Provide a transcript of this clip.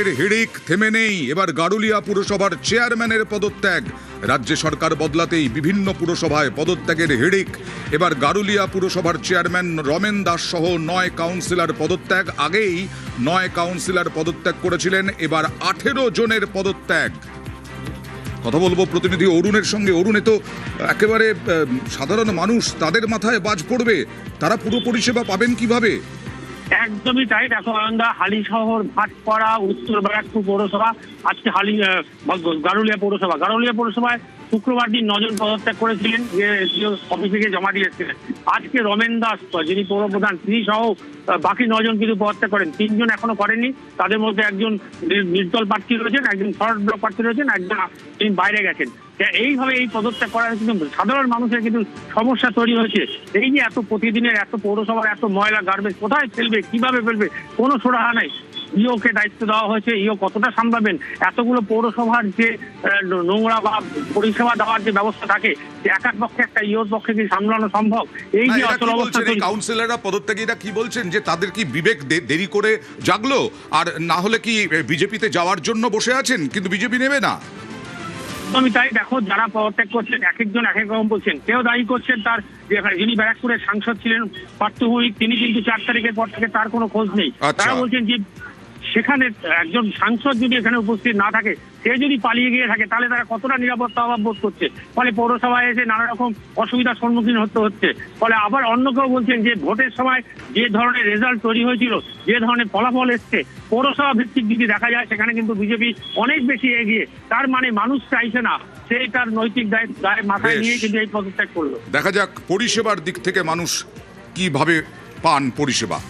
এর হিড়িক থেমে নেই। এবার গারুলিয়া পুরসভার চেয়ারম্যানের পদত্যাগ। রাজ্য সরকার বদলাতেই বিভিন্ন পুরসভায় পদত্যাগের হিড়িক। এবার গারুলিয়া পুরসভার চেয়ারম্যান রমেন দাস সহ 9 কাউন্সিলর পদত্যাগ। আগেই 9 কাউন্সিলর পদত্যাগ করেছিলেন, এবার 18 জনের পদত্যাগ। কথা বলবো প্রতিনিধি অরুণের সঙ্গে। অরুণে তো একেবারে সাধারণ মানুষ, তাদের মাথায় বাজ পড়বে। তারা পুরো পরিষেবা পাবেন কিভাবে? একদমই তাই। দেখো আনন্দা, হালিশহর, ভাটপাড়া, উত্তর ব্যারাকপুর পৌরসভা, আজকে গারুলিয়া পৌরসভায় শুক্রবার দিন 9 জন পদত্যাগ করেছিলেন, যে অফিস থেকে জমা দিয়েছিলেন। আজকে রমেন দাস, যিনি পৌরপ্রধান, তিনি সহ বাকি 9 জন কিন্তু পদত্যাগ করেন। 3 জন এখনো করেননি। তাদের মধ্যে একজন নির্দল প্রার্থী রয়েছেন, একজন ফরওয়ার্ড ব্লক প্রার্থী রয়েছেন, একজন তিনি বাইরে গেছেন। এইভাবে এই পদত্যাগ করার কিন্তু সাধারণ মানুষের কিন্তু সমস্যা তৈরি হয়েছে। এই যে এত প্রতিদিনের এত পৌরসভার এত ময়লা গার্বেজ কোথায় ফেলবে, কিভাবে ফেলবে, কোনো সুরাহা নাই। ইওকে দায়িত্ব দেওয়া হয়েছে, ইও কতটা সামলাবেন? এতগুলো পৌরসভার যে নোংরা বা পরিষেবা দেওয়ার যে ব্যবস্থা থাকে, একার পক্ষে একটা ইওর পক্ষে কি সামলানো সম্ভব? এই যে অচল অবস্থা। কাউন্সিলররা পদত্যাগীরা কি বলছেন, যে তাদের কি বিবেক দেরি করে জাগলো, আর না হলে কি বিজেপিতে যাওয়ার জন্য বসে আছেন, কিন্তু বিজেপি নেবে না? আমি তাই। দেখো, যারা পদত্যাগ করছেন এক একজন এক এক রকম বলছেন। কেউ দায়ী করছেন তার যিনি ব্যারাকপুরের সাংসদ ছিলেন পার্থভৌমিক, তিনি কিন্তু 4 তারিখের পর থেকে তার কোনো খোঁজ নেই। তারা বলছেন যে সেখানে একজন সাংসদ যদি এখানে উপস্থিত না থাকে, সে যদি পালিয়ে গিয়ে থাকে, তাহলে তারা কতটা নিরাপত্তা অভাব বোধ করছে। ফলে পৌরসভায় এসে নানা রকম অসুবিধার সম্মুখীন হতে হচ্ছে। ফলে আবার অন্য কেউ বলছেন যে ভোটের সময় যে ধরনের রেজাল্ট তৈরি হয়েছিল, যে ধরনের ফলাফল এসছে, পৌরসভা ভিত্তিক যদি দেখা যায়, সেখানে কিন্তু বিজেপি অনেক বেশি এগিয়ে। তার মানে মানুষ চাইছে না, সেই তার নৈতিক দায় মাথায় নিয়ে কিন্তু এই পদত্যাগ করলো। দেখা যাক পরিষেবার দিক থেকে মানুষ কিভাবে পান পরিষেবা।